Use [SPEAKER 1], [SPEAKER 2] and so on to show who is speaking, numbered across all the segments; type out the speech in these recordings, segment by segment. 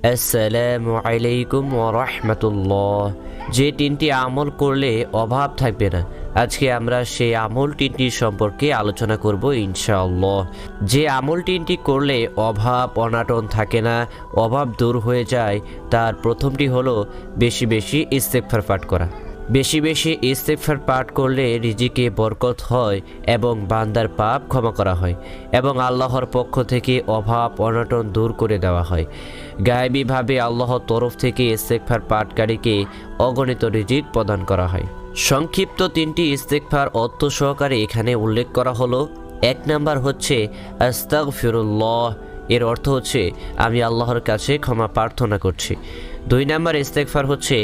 [SPEAKER 1] আসসালামু আলাইকুম ওয়া রাহমাতুল্লাহ। যে তিনটি আমল করলে অভাব থাকবে না, আজকে আমরা সেই আমল তিনটি সম্পর্কে আলোচনা করব ইনশাআল্লাহ। যে আমল তিনটি করলে অভাব অনাটন থাকে না, অভাব দূর হয়ে যায়, তার প্রথমটি হলো বেশি বেশি ইস্তেগফার পাঠ করা। বেশি বেশি ইস্তেগফার পাঠ করলে রিজিকে বরকত হয় এবং বান্দার পাপ ক্ষমা করা হয় এবং আল্লাহর পক্ষ থেকে অভাব অনটন দূর করে দেওয়া হয়। গায়েবীভাবে আল্লাহর তরফ থেকে ইস্তেগফার পাঠকারীকে অগণিত রিজিক প্রদান করা হয়। সংক্ষিপ্ত তিনটি ইস্তেগফার অর্থ সহকারে এখানে উল্লেখ করা হলো। এক নাম্বার হচ্ছে আস্তাগফিরুল্লাহ, এর অর্থ হচ্ছে আমি আল্লাহর কাছে ক্ষমা প্রার্থনা করছি। দুই নাম্বার ইস্তেগফার হচ্ছে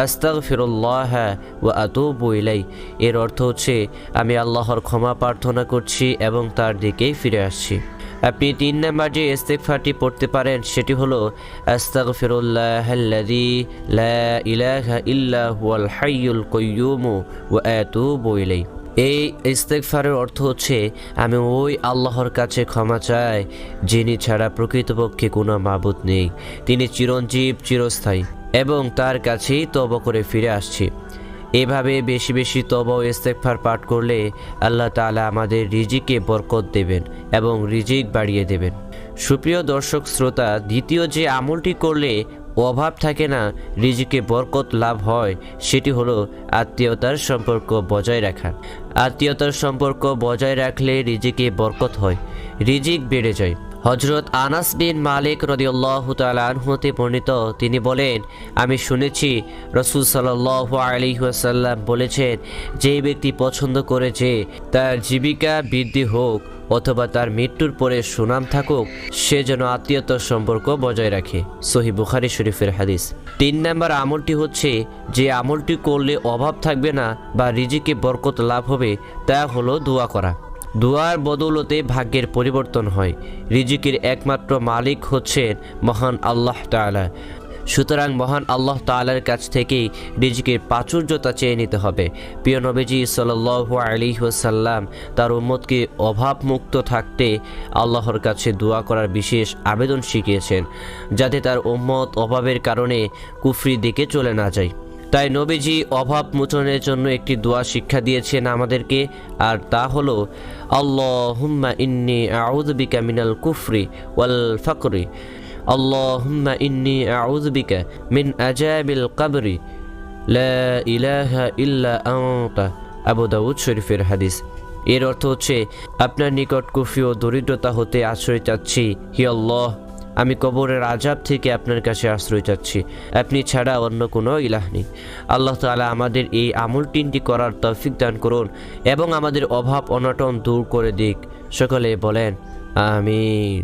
[SPEAKER 1] আস্তাগফিরুল্লাহ ওয়া আতুবু ইলাই, এর অর্থ হচ্ছে আমি আল্লাহর ক্ষমা প্রার্থনা করছি এবং তার দিকেই ফিরে আসছি। আপনি তিন নাম্বার যে ইস্তেগফারটি পড়তে পারেন সেটি হলো আস্তাগফিরুল্লাহাল্লাযী লা ইলাহা ইল্লা হুয়াল হাইয়ুল কাইয়্যুম ওয়া আতুবু ইলাই। এই ইস্তেগফারের অর্থ হচ্ছে আমি ওই আল্লাহর কাছে ক্ষমা চাই যিনি ছাড়া প্রকৃতপক্ষে কোনো মাবুদ নেই, তিনি চিরঞ্জীব চিরস্থায়ী এবং তার কাছেই তওবা করে ফিরে আসছি। এভাবে বেশি বেশি তওবা ও ইস্তেগফার পাঠ করলে আল্লাহ তাআলা আমাদের রিজিকে বরকত দেবেন এবং রিজিক বাড়িয়ে দেবেন। সুপ্রিয় দর্শক শ্রোতা, দ্বিতীয় যে আমলটি করলে অভাব থাকে না, রিজিকে বরকত লাভ হয়, সেটি হলো আত্মীয়তার সম্পর্ক বজায় রাখা। আত্মীয়তার সম্পর্ক বজায় রাখলে রিজিকে বরকত হয়, রিজিক বেড়ে যায়। হযরত আনাস বিন মালিক রাদিয়াল্লাহু তাআলা আনহু হতে বর্ণিত, তিনি বলেন, আমি শুনেছি রাসূল সাল্লাল্লাহু আলাইহি ওয়াসাল্লাম বলেছেন, যে ব্যক্তি পছন্দ করে যে তার জীবিকা বৃদ্ধি হোক অথবা তার মৃত্যুর পরে সুনাম থাকুক, সে যেন আত্মীয়তার সম্পর্ক বজায় রাখে। সহিহ বুখারী শরীফের হাদিস। তিন নম্বর আমলটি হচ্ছে যে আমলটি করলে অভাব থাকবে না বা রিজিকে বরকত লাভ হবে, তা হলো দোয়া করা। দোয়ার বদৌলতে ভাগ্যের পরিবর্তন হয়। রিজিকের একমাত্র মালিক হচ্ছেন মহান আল্লাহ তাআলা। সুতরাং মহান আল্লাহ তাআলার কাছ থেকেই রিজিকের প্রাচুর্যতা চেয়ে নিতে হবে। প্রিয় নবীজি সাল্লাল্লাহু আলাইহি ওয়াসাল্লাম তার উম্মতকে অভাবমুক্ত থাকতে আল্লাহর কাছে দোয়া করার বিশেষ আবেদন শিখিয়েছেন, যাতে তার উম্মত অভাবের কারণে কুফরির দিকে চলে না যায়। তাই নবীজি অভাব মোচনের জন্য একটি দোয়া শিক্ষা দিয়েছেন আমাদেরকে, আর তা হলো আল্লাহুম্মা ইন্নী আউযু বিকা মিনাল কুফরি ওয়াল ফাকরি, আল্লাহুম্মা ইন্নী আউযু বিকা মিন আযাবিল কবরি, লা ইলাহা ইল্লা আনতা। আবু দাউদ শরীফের হাদিস। এর অর্থ হচ্ছে, আপনার নিকট কুফরি ও দরিদ্রতা হতে আশ্রয় চাচ্ছি। হি আল্লাহ, আমি কবরের আযাব থেকে আপনার কাছে আশ্রয় চাচ্ছি, আপনি ছাড়া অন্য কোনো ইলাহ নেই। আল্লাহ তাআলা আমাদের এই আমল তিনটি করার তৌফিক দান করুন এবং আমাদের অভাব অনটন দূর করে দিক। সকলে বলেন আমিন।